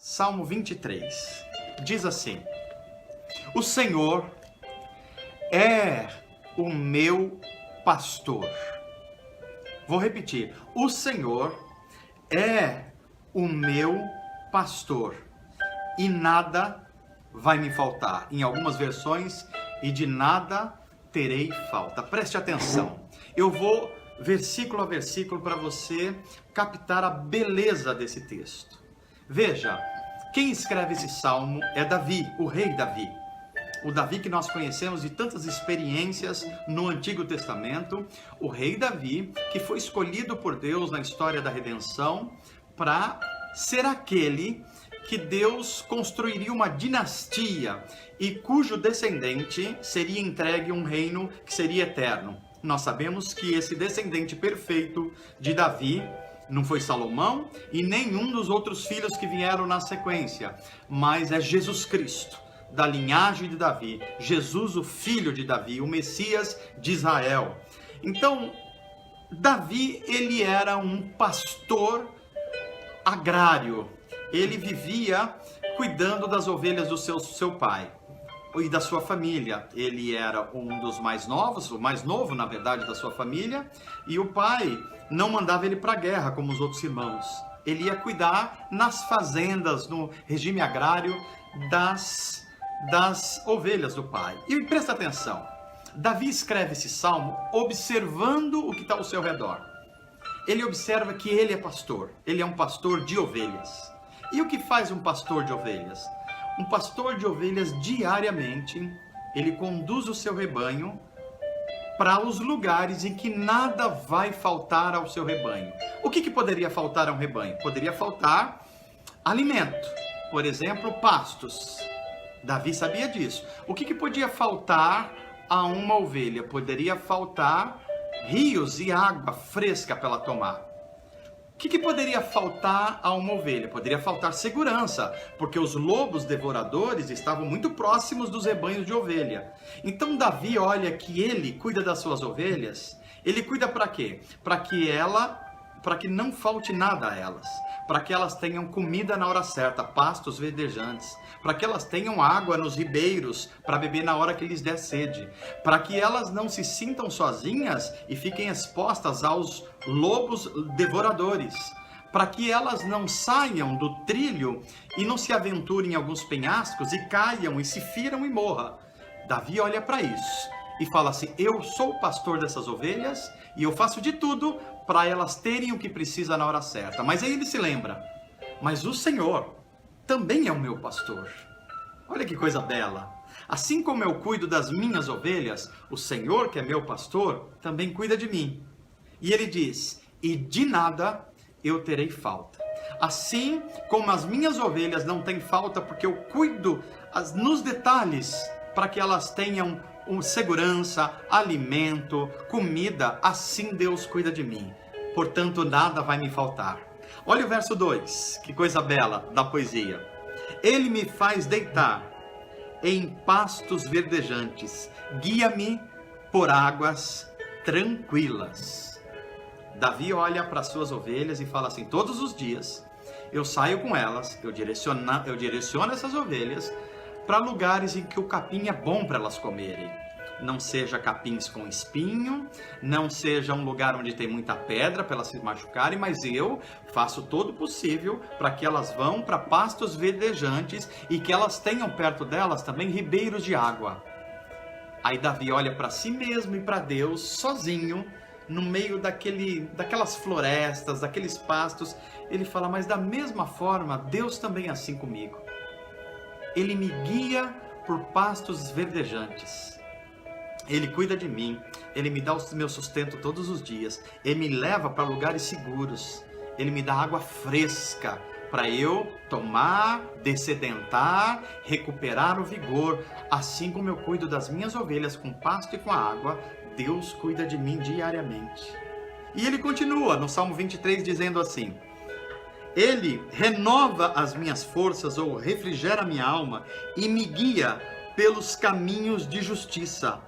Salmo 23, diz assim: O Senhor é o meu pastor. Vou repetir: o Senhor é o meu pastor e nada vai me faltar. Em algumas versões, e de nada terei falta. Preste atenção. Eu vou versículo a versículo para você captar a beleza desse texto. Veja, quem escreve esse salmo é Davi, o rei Davi. O Davi que nós conhecemos de tantas experiências no Antigo Testamento. O rei Davi que foi escolhido por Deus na história da redenção para ser aquele que Deus construiria uma dinastia e cujo descendente seria entregue um reino que seria eterno. Nós sabemos que esse descendente perfeito de Davi não foi Salomão e nenhum dos outros filhos que vieram na sequência, mas é Jesus Cristo, da linhagem de Davi, Jesus, o filho de Davi, o Messias de Israel. Então, Davi, ele era um pastor agrário. Ele vivia cuidando das ovelhas do seu pai e da sua família. Ele era um dos mais novos, o mais novo, na verdade, da sua família, e o pai não mandava ele para a guerra como os outros irmãos. Ele ia cuidar nas fazendas, no regime agrário das ovelhas do pai. E presta atenção, Davi escreve esse salmo observando o que está ao seu redor. Ele observa que ele é pastor, ele é um pastor de ovelhas. E o que faz um pastor de ovelhas? Um pastor de ovelhas diariamente, ele conduz o seu rebanho para os lugares em que nada vai faltar ao seu rebanho. O que poderia faltar a um rebanho? Poderia faltar alimento, por exemplo, pastos. Davi sabia disso. O que podia faltar a uma ovelha? Poderia faltar rios e água fresca para ela tomar. O que poderia faltar a uma ovelha? Poderia faltar segurança, porque os lobos devoradores estavam muito próximos dos rebanhos de ovelha. Então Davi olha que ele cuida das suas ovelhas. Ele cuida para quê? Para que não falte nada a elas, para que elas tenham comida na hora certa, pastos verdejantes, para que elas tenham água nos ribeiros para beber na hora que lhes der sede, para que elas não se sintam sozinhas e fiquem expostas aos lobos devoradores, para que elas não saiam do trilho e não se aventurem em alguns penhascos e caiam e se firam e morram. Davi olha para isso e fala assim: eu sou o pastor dessas ovelhas e eu faço de tudo para elas terem o que precisa na hora certa. Mas aí ele se lembra: mas o Senhor também é o meu pastor. Olha que coisa bela. Assim como eu cuido das minhas ovelhas, o Senhor, que é meu pastor, também cuida de mim. E ele diz: e de nada eu terei falta. Assim como as minhas ovelhas não têm falta, porque eu cuido nos detalhes para que elas tenham segurança, alimento, comida, assim Deus cuida de mim. Portanto, nada vai me faltar. Olha o verso 2, que coisa bela da poesia. Ele me faz deitar em pastos verdejantes, guia-me por águas tranquilas. Davi olha para as suas ovelhas e fala assim: todos os dias eu saio com elas, eu direciono essas ovelhas para lugares em que o capim é bom para elas comerem. Não seja capins com espinho, não seja um lugar onde tem muita pedra para elas se machucarem, mas eu faço todo o possível para que elas vão para pastos verdejantes e que elas tenham perto delas também ribeiros de água. Aí Davi olha para si mesmo e para Deus sozinho, no meio daquelas florestas, daqueles pastos. Ele fala: mas da mesma forma, Deus também é assim comigo. Ele me guia por pastos verdejantes. Ele cuida de mim. Ele me dá o meu sustento todos os dias. Ele me leva para lugares seguros. Ele me dá água fresca para eu tomar, dessedentar, recuperar o vigor. Assim como eu cuido das minhas ovelhas com pasto e com a água, Deus cuida de mim diariamente. E ele continua no Salmo 23 dizendo assim: Ele renova as minhas forças, ou refrigera a minha alma, e me guia pelos caminhos de justiça,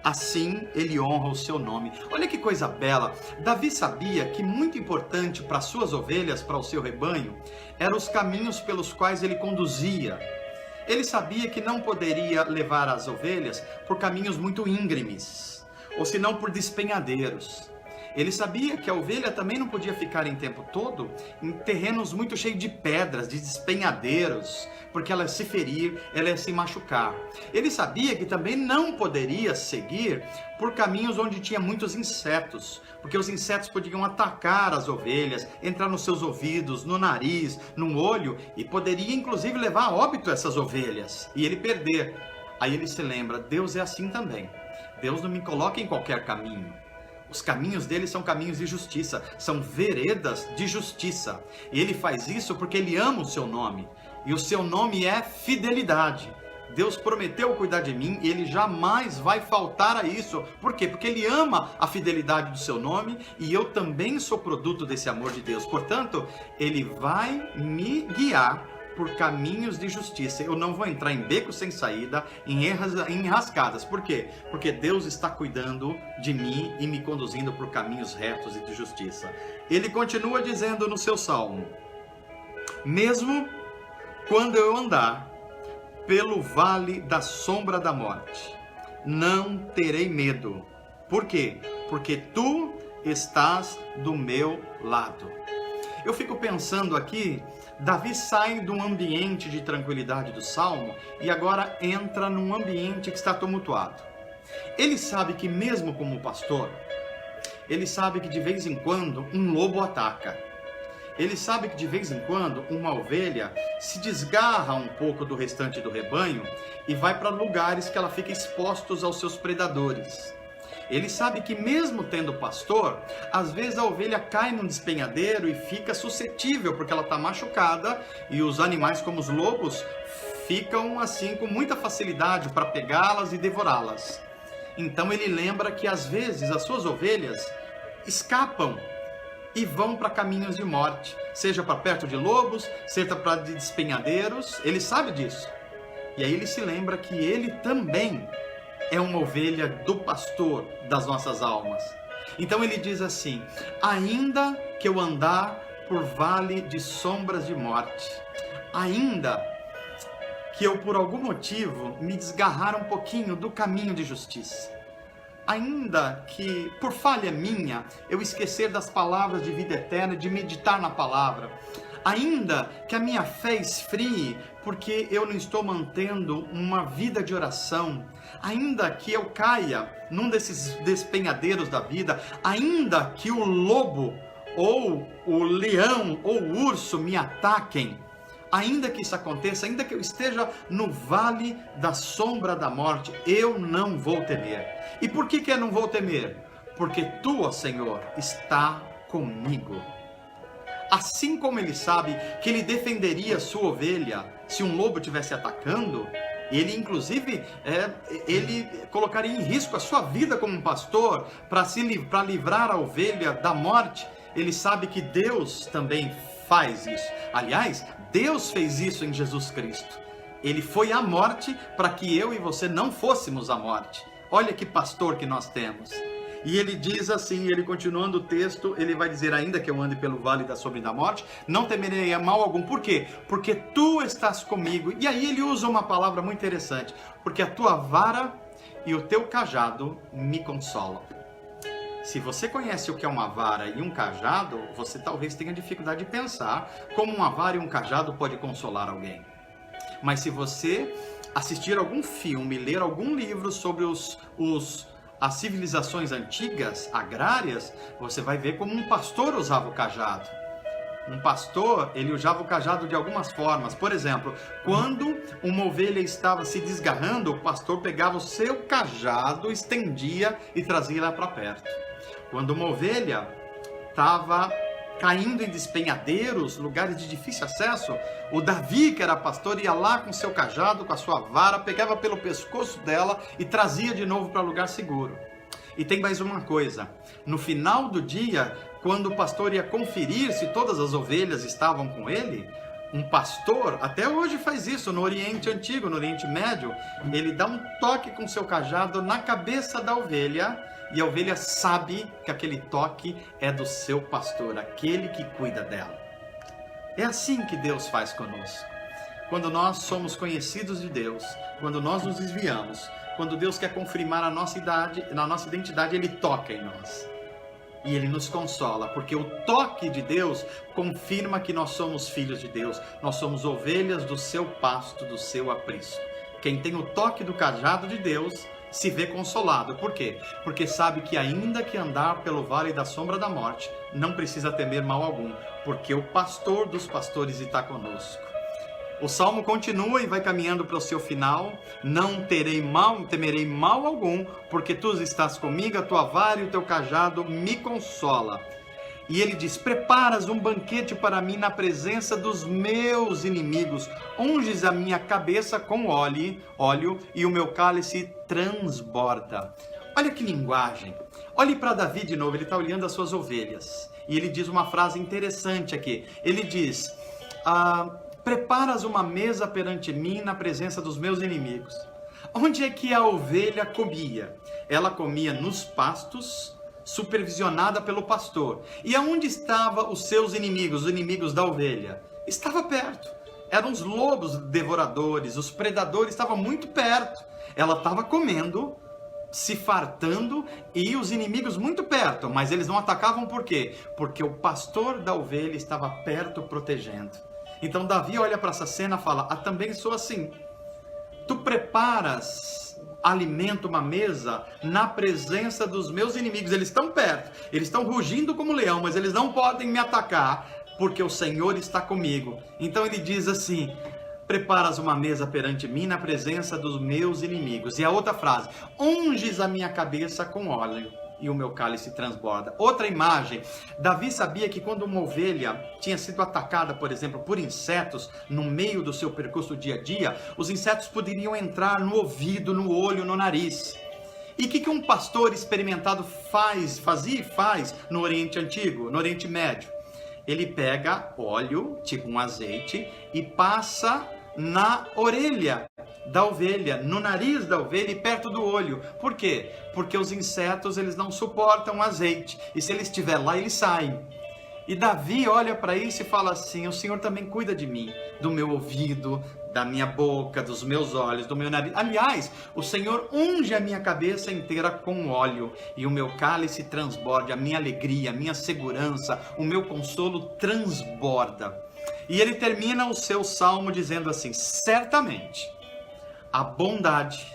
assim ele honra o seu nome. Olha que coisa bela. Davi sabia que muito importante para suas ovelhas, para o seu rebanho, eram os caminhos pelos quais ele conduzia. Ele sabia que não poderia levar as ovelhas por caminhos muito íngremes, ou senão por despenhadeiros. Ele sabia que a ovelha também não podia ficar em tempo todo em terrenos muito cheios de pedras, de despenhadeiros, porque ela ia se ferir, ela ia se machucar. Ele sabia que também não poderia seguir por caminhos onde tinha muitos insetos, porque os insetos podiam atacar as ovelhas, entrar nos seus ouvidos, no nariz, no olho, e poderia inclusive levar a óbito essas ovelhas, e ele perder. Aí ele se lembra, Deus é assim também. Deus não me coloca em qualquer caminho. Os caminhos dele são caminhos de justiça, são veredas de justiça. E ele faz isso porque ele ama o seu nome. E o seu nome é fidelidade. Deus prometeu cuidar de mim e ele jamais vai faltar a isso. Por quê? Porque ele ama a fidelidade do seu nome e eu também sou produto desse amor de Deus. Portanto, ele vai me guiar por caminhos de justiça. Eu não vou entrar em becos sem saída, em enrascadas. Por quê? Porque Deus está cuidando de mim e me conduzindo por caminhos retos e de justiça. Ele continua dizendo no seu salmo: mesmo quando eu andar pelo vale da sombra da morte, não terei medo. Por quê? Porque tu estás do meu lado. Eu fico pensando aqui, Davi sai de um ambiente de tranquilidade do Salmo e agora entra num ambiente que está tumultuado. Ele sabe que mesmo como pastor, ele sabe que de vez em quando um lobo ataca. Ele sabe que de vez em quando uma ovelha se desgarra um pouco do restante do rebanho e vai para lugares que ela fica exposta aos seus predadores. Ele sabe que mesmo tendo pastor, às vezes a ovelha cai num despenhadeiro e fica suscetível porque ela está machucada e os animais como os lobos ficam assim com muita facilidade para pegá-las e devorá-las. Então ele lembra que às vezes as suas ovelhas escapam e vão para caminhos de morte, seja para perto de lobos, seja para despenhadeiros, ele sabe disso. E aí ele se lembra que ele também é uma ovelha do pastor das nossas almas. Então ele diz assim: ainda que eu andar por vale de sombras de morte, ainda que eu por algum motivo me desgarrar um pouquinho do caminho de justiça, ainda que por falha minha eu esquecer das palavras de vida eterna, de meditar na palavra, ainda que a minha fé esfrie porque eu não estou mantendo uma vida de oração, ainda que eu caia num desses despenhadeiros da vida, ainda que o lobo ou o leão ou o urso me ataquem, ainda que isso aconteça, ainda que eu esteja no vale da sombra da morte, eu não vou temer. E por que eu não vou temer? Porque tu, ó Senhor, está comigo. Assim como ele sabe que ele defenderia a sua ovelha se um lobo estivesse atacando, ele inclusive ele colocaria em risco a sua vida como um pastor para livrar a ovelha da morte. Ele sabe que Deus também faz isso. Aliás, Deus fez isso em Jesus Cristo. Ele foi à morte para que eu e você não fôssemos à morte. Olha que pastor que nós temos. E ele diz assim, ele continuando o texto, ele vai dizer: ainda que eu ande pelo vale da sombra da morte, não temerei a mal algum. Por quê? Porque tu estás comigo. E aí ele usa uma palavra muito interessante: porque a tua vara e o teu cajado me consolam. Se você conhece o que é uma vara e um cajado, você talvez tenha dificuldade de pensar como uma vara e um cajado pode consolar alguém. Mas se você assistir algum filme, ler algum livro sobre as civilizações antigas, agrárias, você vai ver como um pastor usava o cajado. Um pastor, ele usava o cajado de algumas formas. Por exemplo, quando uma ovelha estava se desgarrando, o pastor pegava o seu cajado, estendia e trazia ela para perto. Quando uma ovelha estava caindo em despenhadeiros, lugares de difícil acesso, o Davi, que era pastor, ia lá com seu cajado, com a sua vara, pegava pelo pescoço dela e trazia de novo para lugar seguro. E tem mais uma coisa: no final do dia, quando o pastor ia conferir se todas as ovelhas estavam com ele, Um pastor, até hoje faz isso no Oriente Antigo, no Oriente Médio, ele dá um toque com seu cajado na cabeça da ovelha, e a ovelha sabe que aquele toque é do seu pastor, aquele que cuida dela. É assim que Deus faz conosco. Quando nós somos conhecidos de Deus, quando nós nos desviamos, quando Deus quer confirmar a nossa identidade, Ele toca em nós. E Ele nos consola, porque o toque de Deus confirma que nós somos filhos de Deus. Nós somos ovelhas do seu pasto, do seu aprisco. Quem tem o toque do cajado de Deus se vê consolado. Por quê? Porque sabe que ainda que andar pelo vale da sombra da morte, não precisa temer mal algum, porque o pastor dos pastores está conosco. O salmo continua e vai caminhando para o seu final. Não temerei mal algum, porque tu estás comigo, a tua vara e o teu cajado me consola. E ele diz: preparas um banquete para mim na presença dos meus inimigos, unges a minha cabeça com óleo e o meu cálice transborda. Olha que linguagem. Olhe para Davi de novo, ele está olhando as suas ovelhas. E ele diz uma frase interessante aqui. Ele diz: preparas uma mesa perante mim na presença dos meus inimigos. Onde é que a ovelha comia? Ela comia nos pastos, supervisionada pelo pastor. E aonde estavam os seus inimigos, os inimigos da ovelha? Estava perto. Eram os lobos devoradores, os predadores estavam muito perto. Ela estava comendo, se fartando, e os inimigos muito perto, mas eles não atacavam por quê? Porque o pastor da ovelha estava perto protegendo. Então Davi olha para essa cena e fala: também sou assim. Tu preparas alimento, uma mesa, na presença dos meus inimigos. Eles estão perto, eles estão rugindo como leão, mas eles não podem me atacar, porque o Senhor está comigo. Então ele diz assim: preparas uma mesa perante mim na presença dos meus inimigos. E a outra frase: unges a minha cabeça com óleo e o meu cálice transborda. Outra imagem, Davi sabia que quando uma ovelha tinha sido atacada, por exemplo, por insetos, no meio do seu percurso dia a dia, os insetos poderiam entrar no ouvido, no olho, no nariz. E o que um pastor experimentado fazia e faz no Oriente Antigo, no Oriente Médio? Ele pega óleo, tipo um azeite, e passa na orelha da ovelha, no nariz da ovelha e perto do olho. Por quê? Porque os insetos, eles não suportam azeite, e se ele estiver lá, eles saem. E Davi olha para isso e fala assim: o Senhor também cuida de mim, do meu ouvido, da minha boca, dos meus olhos, do meu nariz. Aliás, o Senhor unge a minha cabeça inteira com óleo, e o meu cálice transborda, a minha alegria, a minha segurança, o meu consolo transborda. E ele termina o seu salmo dizendo assim: certamente a bondade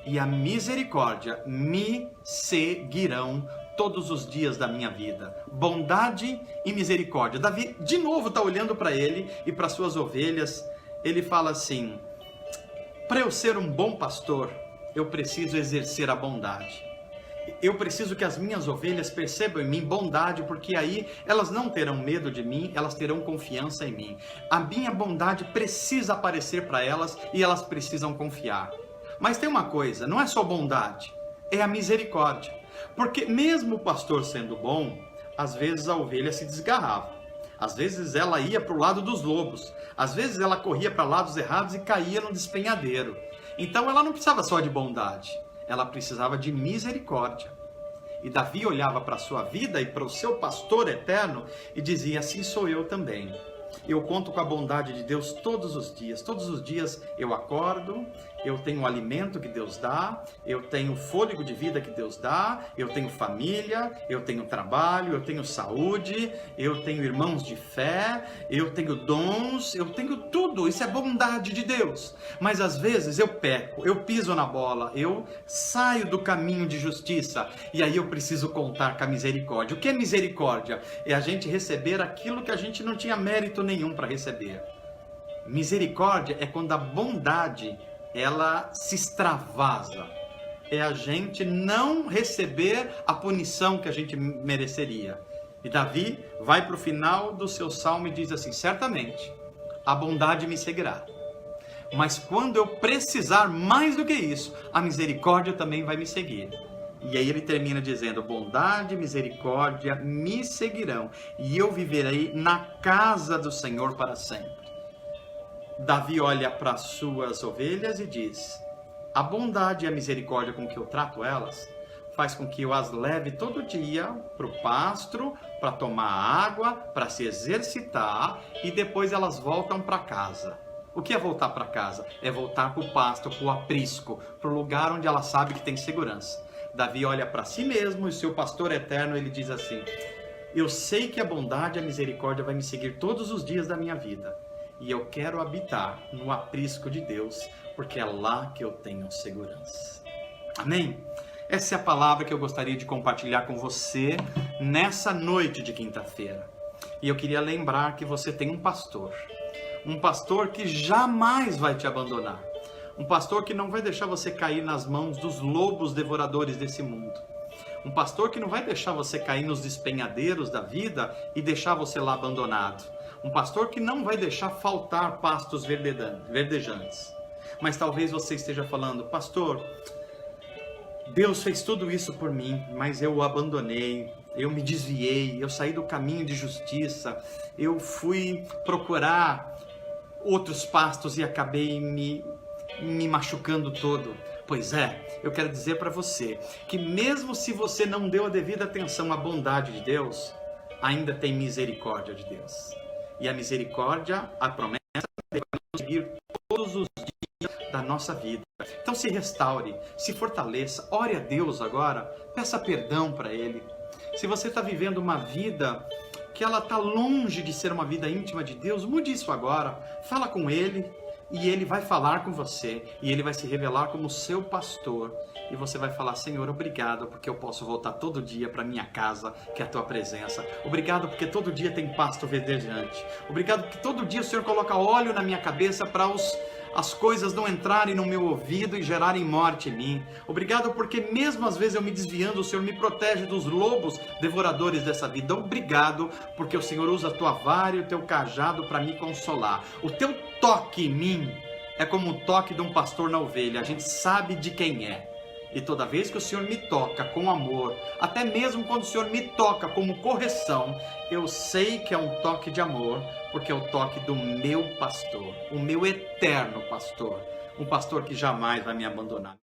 e a misericórdia me seguirão todos os dias da minha vida. Bondade e misericórdia. Davi de novo está olhando para ele e para suas ovelhas. Ele fala assim: para eu ser um bom pastor, eu preciso exercer a bondade. Eu preciso que as minhas ovelhas percebam em mim bondade, porque aí elas não terão medo de mim, elas terão confiança em mim. A minha bondade precisa aparecer para elas e elas precisam confiar. Mas tem uma coisa, não é só bondade, é a misericórdia. Porque mesmo o pastor sendo bom, às vezes a ovelha se desgarrava. Às vezes ela ia para o lado dos lobos. Às vezes ela corria para lados errados e caía no despenhadeiro. Então ela não precisava só de bondade, ela precisava de misericórdia. E Davi olhava para a sua vida e para o seu pastor eterno e dizia: assim sou eu também. Eu conto com a bondade de Deus todos os dias. Todos os dias eu acordo, eu tenho o alimento que Deus dá, eu tenho o fôlego de vida que Deus dá, eu tenho família, eu tenho trabalho, eu tenho saúde, eu tenho irmãos de fé, eu tenho dons, eu tenho tudo. Isso é bondade de Deus. Mas às vezes eu peco, eu piso na bola, eu saio do caminho de justiça, e aí eu preciso contar com a misericórdia. O que é misericórdia? É a gente receber aquilo que a gente não tinha mérito nenhum para receber. Misericórdia é quando a bondade ela se extravasa. É a gente não receber a punição que a gente mereceria. E Davi vai para o final do seu salmo e diz assim: certamente a bondade me seguirá, mas quando eu precisar mais do que isso, a misericórdia também vai me seguir. E aí ele termina dizendo: bondade e misericórdia me seguirão, e eu viverei na casa do Senhor para sempre. Davi olha para as suas ovelhas e diz: a bondade e a misericórdia com que eu trato elas faz com que eu as leve todo dia para o pasto, para tomar água, para se exercitar, e depois elas voltam para casa. O que é voltar para casa? É voltar para o pasto, para o aprisco, para o lugar onde ela sabe que tem segurança. Davi olha para si mesmo e seu pastor eterno, ele diz assim: eu sei que a bondade e a misericórdia vai me seguir todos os dias da minha vida. E eu quero habitar no aprisco de Deus, porque é lá que eu tenho segurança. Amém? Essa é a palavra que eu gostaria de compartilhar com você nessa noite de quinta-feira. E eu queria lembrar que você tem um pastor que jamais vai te abandonar. Um pastor que não vai deixar você cair nas mãos dos lobos devoradores desse mundo. Um pastor que não vai deixar você cair nos despenhadeiros da vida e deixar você lá abandonado. Um pastor que não vai deixar faltar pastos verdejantes. Mas talvez você esteja falando: pastor, Deus fez tudo isso por mim, mas eu o abandonei, eu me desviei, eu saí do caminho de justiça, eu fui procurar outros pastos e acabei me machucando todo. Pois é, eu quero dizer para você que mesmo se você não deu a devida atenção à bondade de Deus, ainda tem misericórdia de Deus. E a misericórdia, a promessa, deve nos seguir todos os dias da nossa vida. Então se restaure, se fortaleça, ore a Deus agora, peça perdão para Ele. Se você está vivendo uma vida que ela está longe de ser uma vida íntima de Deus, mude isso agora, fala com Ele e Ele vai falar com você e Ele vai se revelar como seu pastor. E você vai falar: Senhor, obrigado porque eu posso voltar todo dia para minha casa, que é a Tua presença. Obrigado porque todo dia tem pasto verdejante. Obrigado porque todo dia o Senhor coloca óleo na minha cabeça para as coisas não entrarem no meu ouvido e gerarem morte em mim. Obrigado porque mesmo às vezes eu me desviando, o Senhor me protege dos lobos devoradores dessa vida. Obrigado porque o Senhor usa a Tua vara e o Teu cajado para me consolar. O Teu toque em mim é como o toque de um pastor na ovelha. A gente sabe de quem é. E toda vez que o Senhor me toca com amor, até mesmo quando o Senhor me toca como correção, eu sei que é um toque de amor, porque é o toque do meu pastor, o meu eterno pastor, um pastor que jamais vai me abandonar.